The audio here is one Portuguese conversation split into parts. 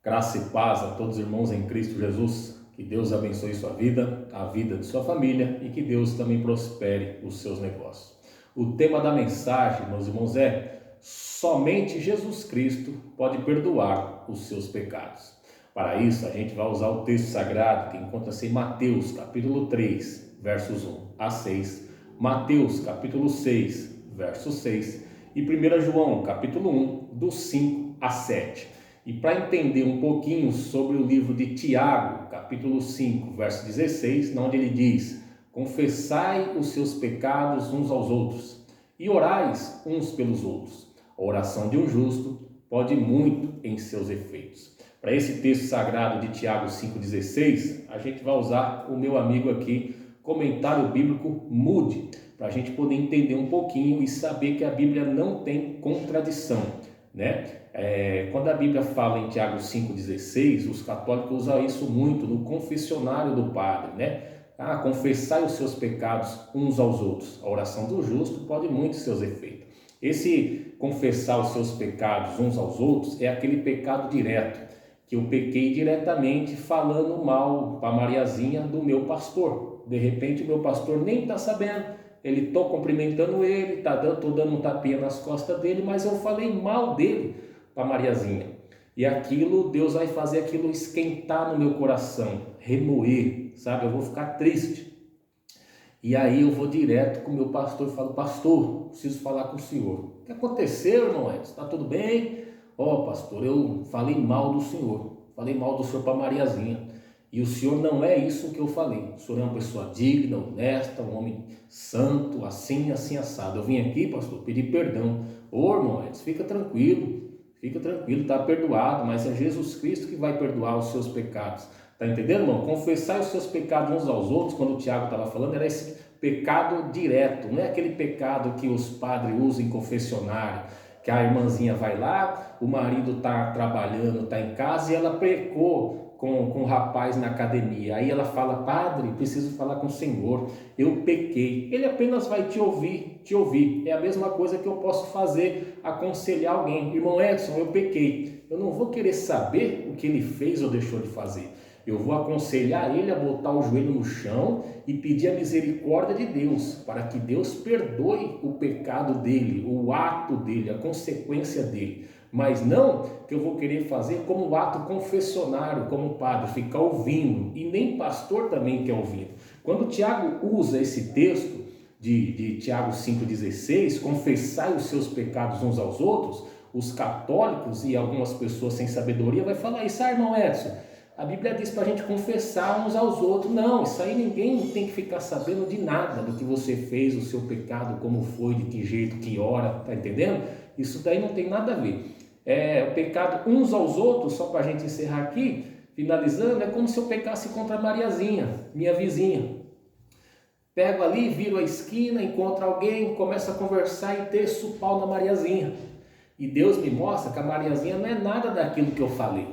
Graça e paz a todos os irmãos em Cristo Jesus. Que Deus abençoe sua vida, a vida de sua família e que Deus também prospere os seus negócios. O tema da mensagem, meus irmãos, é: somente Jesus Cristo pode perdoar os seus pecados. Para isso, a gente vai usar o texto sagrado que encontra-se em Mateus, capítulo 3, versos 1 a 6, Mateus, capítulo 6, verso 6 e 1 João, capítulo 1, do 5 a 7. E para entender um pouquinho sobre o livro de Tiago, capítulo 5, verso 16, onde ele diz: confessai os seus pecados uns aos outros e orais uns pelos outros. A oração de um justo pode muito em seus efeitos. Para esse texto sagrado de Tiago 5,16, a gente vai usar o meu amigo aqui, comentário bíblico Moody, para a gente poder entender um pouquinho e saber que a Bíblia não tem contradição, né? Quando a Bíblia fala em Tiago 5,16, os católicos usam isso muito no confessionário do padre, né? Confessai os seus pecados uns aos outros. A oração do justo pode muito seus efeitos. Esse confessar os seus pecados uns aos outros é aquele pecado direto, que eu pequei diretamente falando mal para Mariazinha do meu pastor. De repente o meu pastor nem está sabendo, ele estou cumprimentando ele, estou dando um tapinha nas costas dele, mas eu falei mal dele para Mariazinha. E aquilo, Deus vai fazer aquilo esquentar no meu coração, remoer, sabe? Eu vou ficar triste. E aí eu vou direto com o meu pastor e falo: pastor, preciso falar com o senhor. O que aconteceu, irmão Edson? Está tudo bem? Pastor, eu falei mal do senhor. Falei mal do senhor para Mariazinha. E o senhor não é isso que eu falei. O senhor é uma pessoa digna, honesta, um homem santo, assim, assado. Eu vim aqui, pastor, pedir perdão. Irmão Edson, fica tranquilo, está perdoado, mas é Jesus Cristo que vai perdoar os seus pecados. Tá entendendo, irmão? Confessar os seus pecados uns aos outros, quando o Tiago estava falando, era esse pecado direto, não é aquele pecado que os padres usam em confessionário, que a irmãzinha vai lá, o marido está trabalhando, está em casa e ela pecou com o rapaz na academia. Aí ela fala: padre, preciso falar com o senhor, eu pequei. Ele apenas vai te ouvir. É a mesma coisa que eu posso fazer, aconselhar alguém: irmão Edson, eu pequei. Eu não vou querer saber o que ele fez ou deixou de fazer. Eu vou aconselhar ele a botar o joelho no chão e pedir a misericórdia de Deus, para que Deus perdoe o pecado dele, o ato dele, a consequência dele. Mas não que eu vou querer fazer como ato confessionário, como padre, ficar ouvindo, e nem pastor também quer ouvir. Quando Tiago usa esse texto de Tiago 5,16, confessai os seus pecados uns aos outros, os católicos e algumas pessoas sem sabedoria vai falar isso: irmão Edson, a Bíblia diz para a gente confessar uns aos outros. Não, isso aí ninguém tem que ficar sabendo de nada do que você fez, o seu pecado, como foi, de que jeito, que hora, tá entendendo? Isso daí não tem nada a ver. O pecado uns aos outros, só para a gente encerrar aqui, finalizando, é como se eu pecasse contra a Mariazinha, minha vizinha. Pego ali, viro a esquina, encontro alguém, começo a conversar e desço o pau na Mariazinha. E Deus me mostra que a Mariazinha não é nada daquilo que eu falei.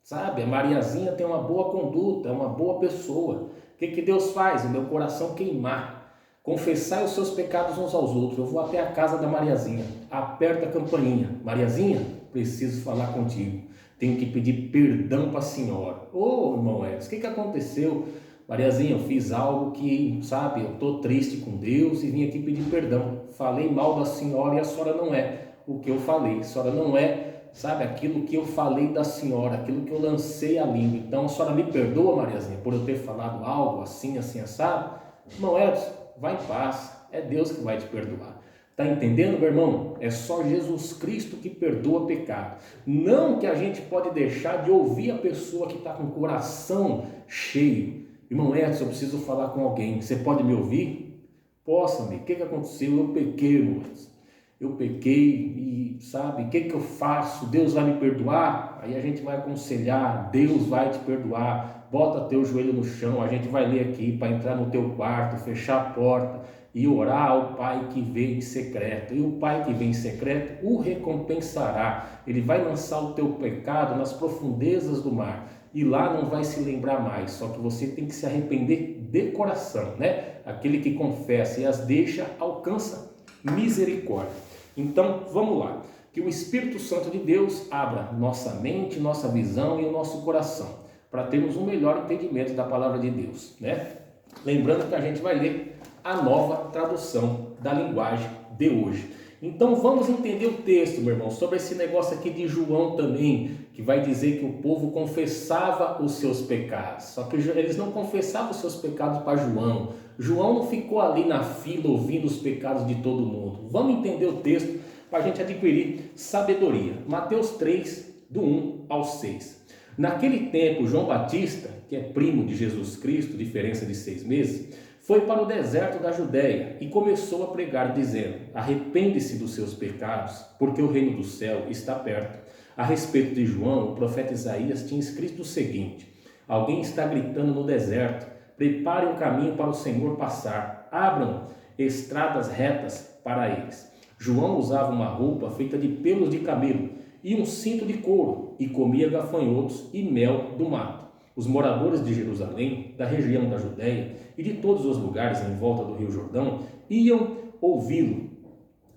Sabe, a Mariazinha tem uma boa conduta, é uma boa pessoa. O que Deus faz? O meu coração queimar. Confessai os seus pecados uns aos outros. Eu vou até a casa da Mariazinha, aperto a campainha: Mariazinha, preciso falar contigo. Tenho que pedir perdão para a senhora. Irmão Edson, o que aconteceu? Mariazinha, eu fiz algo que, sabe, eu estou triste com Deus e vim aqui pedir perdão. Falei mal da senhora e a senhora não é o que eu falei. A senhora não é, sabe, aquilo que eu falei da senhora, aquilo que eu lancei a língua. Então a senhora me perdoa, Mariazinha, por eu ter falado algo assim, assado? Irmão Edson, vai em paz, é Deus que vai te perdoar. Tá entendendo, meu irmão? É só Jesus Cristo que perdoa pecado. Não que a gente pode deixar de ouvir a pessoa que está com o coração cheio. Irmão Edson, eu preciso falar com alguém, você pode me ouvir? Posso, amigo. O que aconteceu? Eu pequei, irmão Edson. Eu pequei e, sabe, o que eu faço? Deus vai me perdoar? Aí a gente vai aconselhar: Deus vai te perdoar. Bota teu joelho no chão, a gente vai ler aqui para entrar no teu quarto, fechar a porta e orar ao Pai que vem em secreto. E o Pai que vem em secreto o recompensará. Ele vai lançar o teu pecado nas profundezas do mar e lá não vai se lembrar mais. Só que você tem que se arrepender de coração, né? Aquele que confessa e as deixa alcança misericórdia. Então, vamos lá. Que o Espírito Santo de Deus abra nossa mente, nossa visão e o nosso coração, para termos um melhor entendimento da palavra de Deus, né? Lembrando que a gente vai ler a nova tradução da linguagem de hoje. Então vamos entender o texto, meu irmão, sobre esse negócio aqui de João também, que vai dizer que o povo confessava os seus pecados. Só que eles não confessavam os seus pecados para João. João não ficou ali na fila ouvindo os pecados de todo mundo. Vamos entender o texto para a gente adquirir sabedoria. Mateus 3, do 1 ao 6. Naquele tempo, João Batista, que é primo de Jesus Cristo, diferença de 6 meses, foi para o deserto da Judéia e começou a pregar, dizendo: arrepende-se dos seus pecados, porque o reino do céu está perto. A respeito de João, o profeta Isaías tinha escrito o seguinte: alguém está gritando no deserto, preparem um caminho para o Senhor passar, abram estradas retas para eles. João usava uma roupa feita de pelos de camelo e um cinto de couro, e comia gafanhotos e mel do mato. Os moradores de Jerusalém, da região da Judéia e de todos os lugares em volta do Rio Jordão iam ouvi-lo.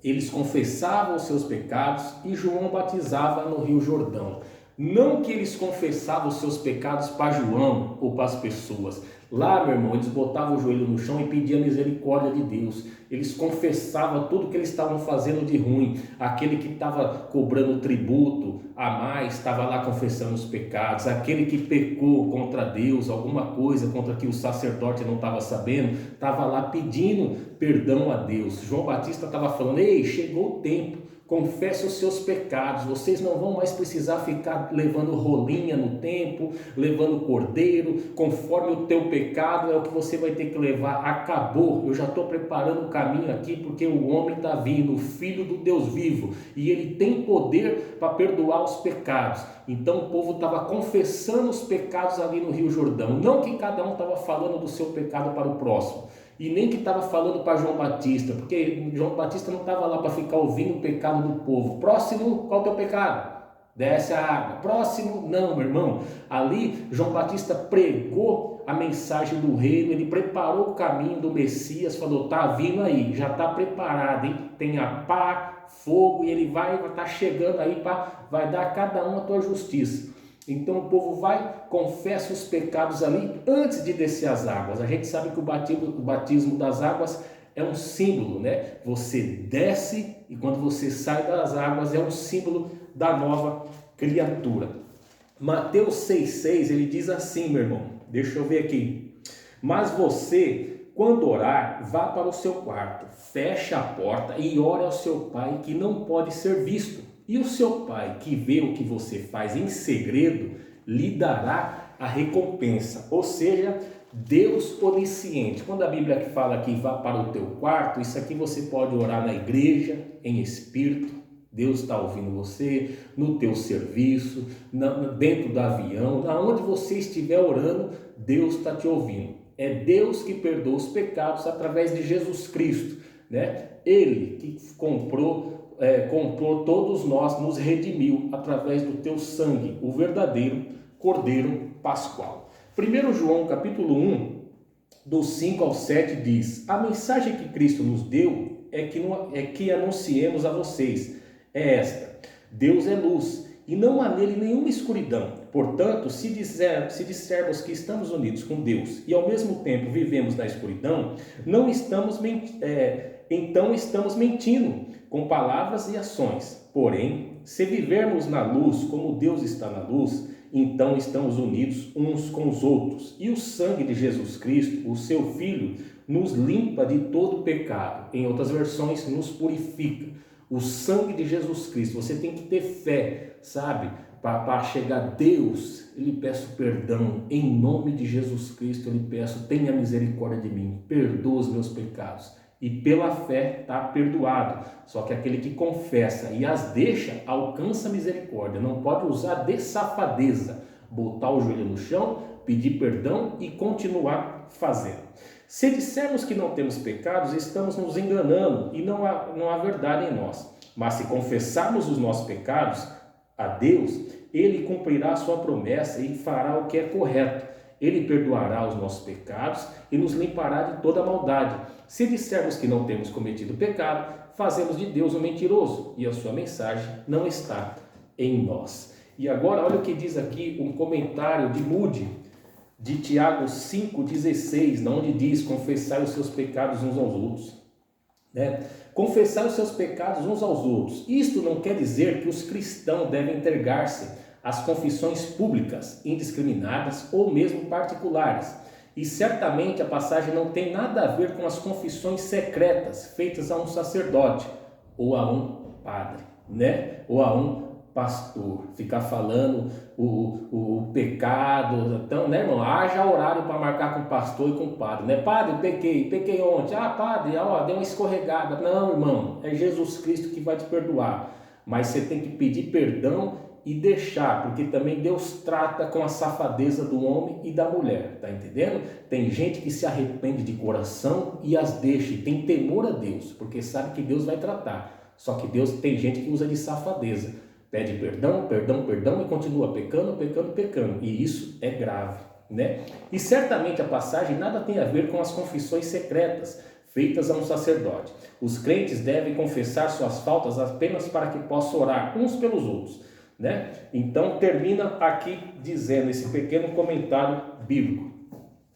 Eles confessavam os seus pecados e João batizava no Rio Jordão. Não que eles confessavam os seus pecados para João ou para as pessoas. Lá, meu irmão, eles botavam o joelho no chão e pediam a misericórdia de Deus. Eles confessavam tudo que eles estavam fazendo de ruim. Aquele que estava cobrando tributo a mais, estava lá confessando os pecados. Aquele que pecou contra Deus, alguma coisa contra que o sacerdote não estava sabendo, estava lá pedindo perdão a Deus. João Batista estava falando: ei, chegou o tempo. Confesse os seus pecados, vocês não vão mais precisar ficar levando rolinha no templo, levando cordeiro, conforme o teu pecado é o que você vai ter que levar. Acabou, eu já estou preparando o caminho aqui, porque o homem está vindo, o Filho do Deus vivo, e ele tem poder para perdoar os pecados. Então o povo estava confessando os pecados ali no Rio Jordão, não que cada um estava falando do seu pecado para o próximo, e nem que estava falando para João Batista, porque João Batista não estava lá para ficar ouvindo o pecado do povo. Próximo, qual é o teu pecado? Desce a água. Próximo, não, meu irmão. Ali, João Batista pregou a mensagem do reino, ele preparou o caminho do Messias, falou: tá vindo aí, já está preparado, hein? Tem a pá, fogo, e ele vai estar chegando aí, vai dar a cada um a tua justiça. Então o povo vai, confessa os pecados ali antes de descer as águas. A gente sabe que o batismo das águas é um símbolo, né? Você desce e quando você sai das águas é um símbolo da nova criatura. Mateus 6,6, ele diz assim, meu irmão, deixa eu ver aqui: mas você, quando orar, vá para o seu quarto, feche a porta e ore ao seu pai que não pode ser visto. E o seu pai, que vê o que você faz em segredo, lhe dará a recompensa. Ou seja, Deus onisciente. Quando a Bíblia fala que vá para o teu quarto, isso aqui você pode orar na igreja, em espírito. Deus está ouvindo você, no teu serviço, dentro do avião, aonde você estiver orando, Deus está te ouvindo. É Deus que perdoa os pecados através de Jesus Cristo, né? Ele que comprou todos nós, nos redimiu através do teu sangue, o verdadeiro Cordeiro Pascual. 1 João capítulo 1, do 5 ao 7 diz: a mensagem que Cristo nos deu é que anunciemos a vocês, é esta: Deus é luz e não há nele nenhuma escuridão. Portanto, se dissermos que estamos unidos com Deus e ao mesmo tempo vivemos na escuridão, então estamos mentindo com palavras e ações. Porém, se vivermos na luz como Deus está na luz, então estamos unidos uns com os outros. E o sangue de Jesus Cristo, o seu Filho, nos limpa de todo pecado. Em outras versões, nos purifica. O sangue de Jesus Cristo, você tem que ter fé, sabe? Para chegar a Deus, eu lhe peço perdão. Em nome de Jesus Cristo, eu lhe peço: tenha misericórdia de mim, perdoa os meus pecados. E pela fé está perdoado. Só que aquele que confessa e as deixa, alcança misericórdia. Não pode usar de safadeza, botar o joelho no chão, pedir perdão e continuar fazendo. Se dissermos que não temos pecados, estamos nos enganando e não há verdade em nós. Mas se confessarmos os nossos pecados a Deus, Ele cumprirá a sua promessa e fará o que é correto. Ele perdoará os nossos pecados e nos limpará de toda maldade. Se dissermos que não temos cometido pecado, fazemos de Deus um mentiroso e a sua mensagem não está em nós. E agora olha o que diz aqui um comentário de Moody, de Tiago 5,16, onde diz: confessai os seus pecados uns aos outros. Confessai os seus pecados uns aos outros. Isto não quer dizer que os cristãos devem entregar-se às confissões públicas, indiscriminadas ou mesmo particulares. E certamente a passagem não tem nada a ver com as confissões secretas feitas a um sacerdote ou a um padre, ou a um pastor, ficar falando o pecado. Então, irmão, haja horário para marcar com o pastor e com o padre, Padre, pequei ontem. Padre, deu uma escorregada. Não, irmão, é Jesus Cristo que vai te perdoar, mas você tem que pedir perdão e deixar, porque também Deus trata com a safadeza do homem e da mulher, tá entendendo? Tem gente que se arrepende de coração e as deixa, e tem temor a Deus, porque sabe que Deus vai tratar. Só que Deus tem gente que usa de safadeza, pede perdão e continua pecando, e isso é grave, E certamente a passagem nada tem a ver com as confissões secretas feitas a um sacerdote. Os crentes devem confessar suas faltas apenas para que possam orar uns pelos outros, Então termina aqui dizendo esse pequeno comentário bíblico.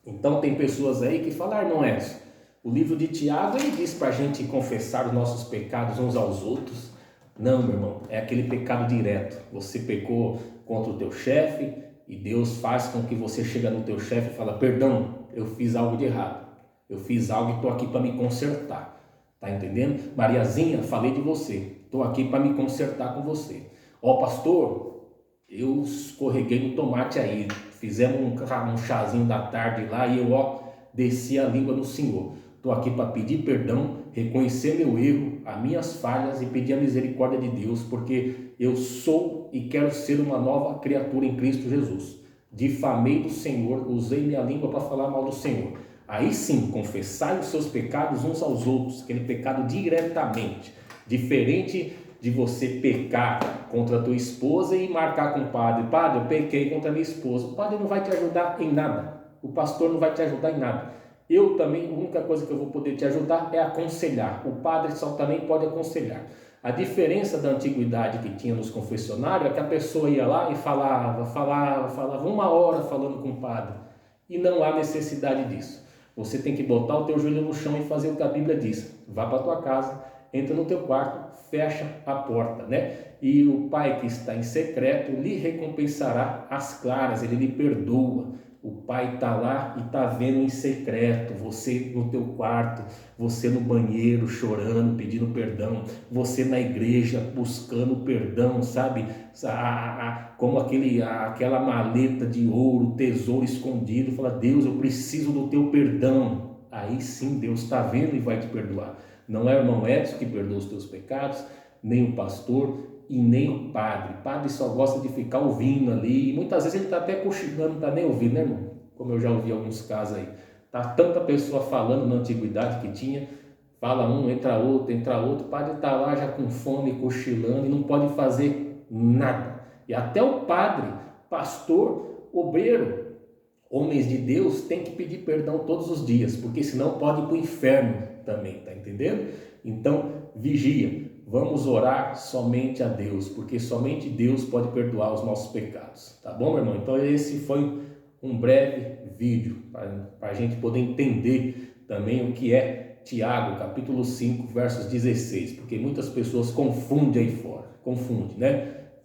Então tem pessoas aí que falam: irmão Edson, o livro de Tiago ele diz para a gente confessar os nossos pecados uns aos outros. Não, meu irmão, é aquele pecado direto. Você pecou contra o teu chefe e Deus faz com que você chegue no teu chefe e fala: perdão, eu fiz algo de errado, eu fiz algo e estou aqui para me consertar, tá entendendo? Mariazinha, falei de você, estou aqui para me consertar com você. Pastor, eu escorreguei no tomate aí, fizemos um chazinho da tarde lá e eu desci a língua do Senhor. Estou aqui para pedir perdão, reconhecer meu erro, as minhas falhas e pedir a misericórdia de Deus, porque eu sou e quero ser uma nova criatura em Cristo Jesus. Difamei do Senhor, usei minha língua para falar mal do Senhor. Aí sim, confessai os seus pecados uns aos outros, aquele pecado diretamente, diferente de você pecar contra a tua esposa e marcar com o padre: padre, eu pequei contra a minha esposa. O padre não vai te ajudar em nada, o pastor não vai te ajudar em nada. Eu também, a única coisa que eu vou poder te ajudar é aconselhar. O padre só também pode aconselhar. A diferença da antiguidade que tinha nos confessionários é que a pessoa ia lá e falava 1 hora falando com o padre, e não há necessidade disso. Você tem que botar o teu joelho no chão e fazer o que a Bíblia diz. Vá para a tua casa, entra no teu quarto, fecha a porta, E o Pai que está em secreto lhe recompensará às claras, ele lhe perdoa. O Pai está lá e está vendo em secreto, você no teu quarto, você no banheiro chorando, pedindo perdão, você na igreja buscando perdão, sabe? Como aquela maleta de ouro, tesouro escondido, fala: Deus, eu preciso do teu perdão. Aí sim Deus está vendo e vai te perdoar. Não é o irmão Edson que perdoa os teus pecados, nem o pastor e nem o padre. O padre só gosta de ficar ouvindo ali, e muitas vezes ele está até cochilando, não está nem ouvindo, irmão? Como eu já ouvi alguns casos aí. Tá tanta pessoa falando na antiguidade que tinha, fala um, entra outro, o padre está lá já com fome, cochilando, e não pode fazer nada. E até o padre, pastor, obreiro, homens de Deus, tem que pedir perdão todos os dias, porque senão pode ir para o inferno também, tá entendendo? Então, vigia, vamos orar somente a Deus, porque somente Deus pode perdoar os nossos pecados, tá bom, meu irmão? Então esse foi um breve vídeo, para a gente poder entender também o que é Tiago, capítulo 5, versos 16, porque muitas pessoas confundem aí fora,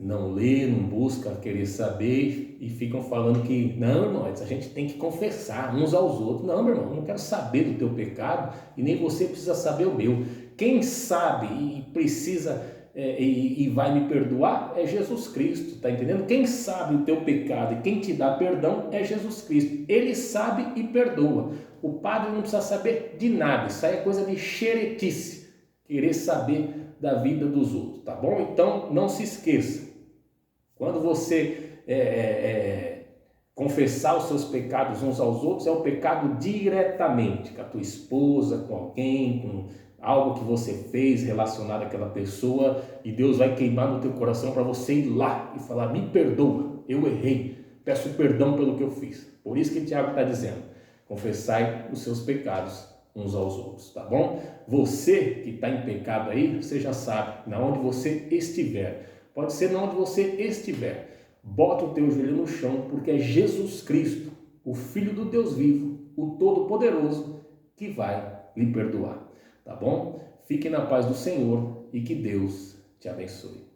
não lê, não busca querer saber e ficam falando que não, irmão, a gente tem que confessar uns aos outros. Não, meu irmão, eu não quero saber do teu pecado e nem você precisa saber o meu. Quem sabe e precisa e vai me perdoar é Jesus Cristo, tá entendendo? Quem sabe o teu pecado e quem te dá perdão é Jesus Cristo. Ele sabe e perdoa. O padre não precisa saber de nada, isso aí é coisa de xeretice, querer saber da vida dos outros, tá bom? Então não se esqueça, quando você confessar os seus pecados uns aos outros, é um pecado diretamente com a tua esposa, com alguém, com algo que você fez relacionado àquela pessoa, e Deus vai queimar no teu coração para você ir lá e falar: me perdoa, eu errei, peço perdão pelo que eu fiz. Por isso que Tiago está dizendo: confessai os seus pecados uns aos outros, tá bom? Você que está em pecado aí, você já sabe, na onde você estiver, pode ser na onde você estiver, bota o teu joelho no chão, porque é Jesus Cristo, o Filho do Deus vivo, o Todo-Poderoso, que vai lhe perdoar, tá bom? Fique na paz do Senhor e que Deus te abençoe.